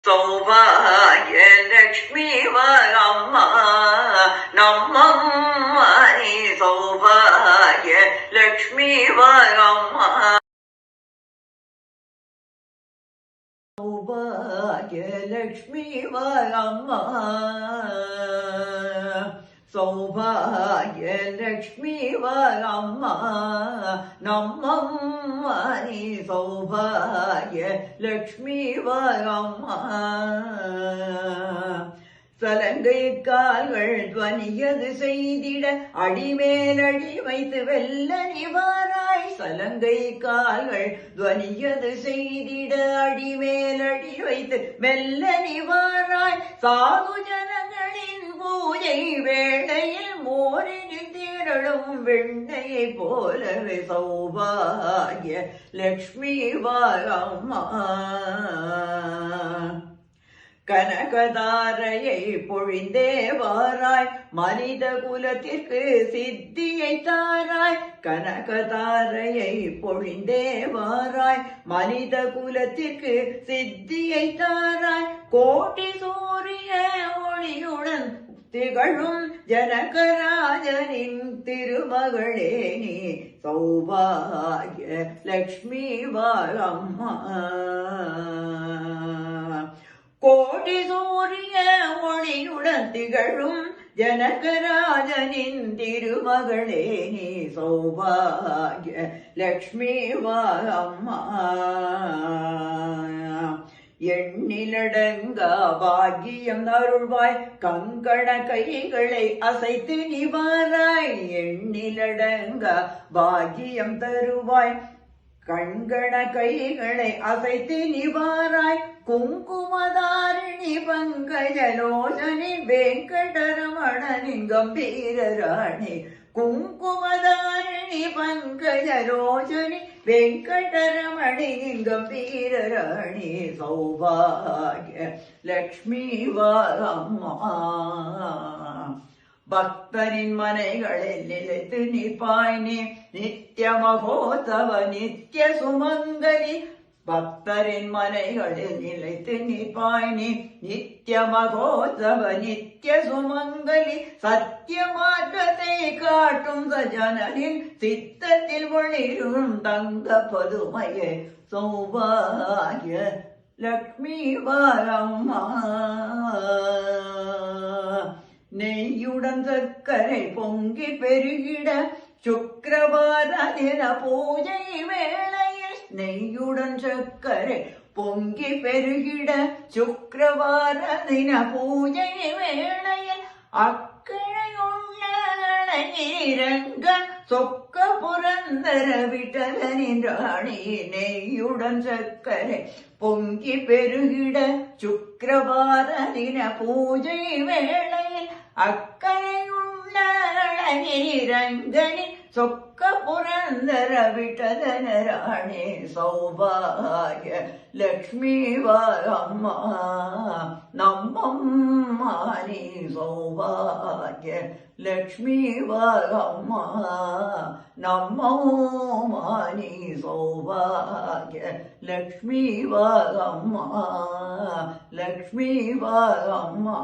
ಸೌಭಾಗ್ಯ ಲಕ್ಷ್ಮೀ ವರಮ್ಮ ನಮ್ಮಮ್ಮ ನೀ ಸೌಭಾಗ್ಯ ಲಕ್ಷ್ಮೀ ವರಮ್ಮ ಸೌಭಾಗ್ಯ ಲಕ್ಷ್ಮೀ ವರಮ್ಮ ಸೌಭಾಗ್ಯ ಲಕ್ಷ್ಮೀ ವರಮ್ಮ ನಮ್ಮಮ್ಮ ನೀ ಸೌಭಾಗ್ಯ ಲಕ್ಷ್ಮೀ ವರಮ್ಮ சலங்கை கால்கள் துவனியது செய்திட அடிமேலடி வைத்து வெல்ல நிவாராய் சலங்கை கால்கள் துவனியது செய்திட அடிமேலடி வைத்து வெல்ல நிவாராய் சாது ஜனங்களின் பூஜை வேளையில் மோரினில் திரளும் வெண்ணையை போலவே சௌபாகிய லக்ஷ்மி வாரம்மா கனகதாரையை பொழிந்தே வாராய் மனித குலத்திற்கு சித்தியை தாராய் கனகதாரையை பொழிந்தே வாராய் மனித குலத்திற்கு சித்தியை தாராய் கோட்டி சூரிய ஒளியுடன் திகழும் ஜனகராஜனின் திருமகளே நீ சௌபாகிய லக்ஷ்மி வாரம்மா கோடி சூரிய ஒளியுடன் திகழும் ஜனகராஜனின் திருமகளே நீ சௌபாகிய லக்ஷ்மி வாரம்மா எண்ணிலடங்கா பாக்கியம் அருள்வாய் கங்கண கைகளை அசைத்து நிவாராய் எண்ணிலடங்கா பாக்கியம் தருவாய் கண்கண கைகளை அசைத்து நிவாராய் குங்குமதாரிணி பங்கஜலோசனி வெங்கடரமணனின் கம்பீர ராணி குங்குமதாரிணி பங்கஜலோசனி வெங்கடரமணியின் கம்பீர ராணி சௌபாகிய லக்ஷ்மி வாரம்மா பக்தரின் மனைகளில் நிலைத்து நிற்பாய் நீ நித்ய மகோத்சவ நித்ய சுமங்கலி பக்தரின் மனைகளில் நிலைத்து நிற்பாய் நீ நித்ய மகோத்சவ நித்ய சுமங்கலி சத்திய மார்க்கத்தை காட்டும் சஜனனின் சித்தத்தில் ஒளிரும் தங்க பதுமையே சௌபாகிய லக்ஷ்மி வாரம்மா நெய்யுடன் சர்க்கரை பொங்கி பெருகிட சுக்கிரவார தின பூஜை வேளையில் நெய்யுடன் சர்க்கரை பொங்கி பெருகிட சுக்கிரவார தின பூஜை வேளையில் அக்கழையுள்ள இரங்கன் சொக்க புரந்தர விட்டலனின் ராணி நெய்யுடன் சர்க்கரை பொங்கி பெருகிட சுக்கிரவார தின பூஜை வேளையில் அக்கறையுள்ள இரங்கனின் சொக்க புரந்தர விட்டலன ராணி சௌபாகிய லக்ஷ்மி வாரம்மா நம்மம்மா நீ சௌபாகிய லக்ஷ்மி வாரம்மா நம்மம்மா நீ சௌபாகிய லக்ஷ்மி வாரம்மா லக்ஷ்மி வாரம்மா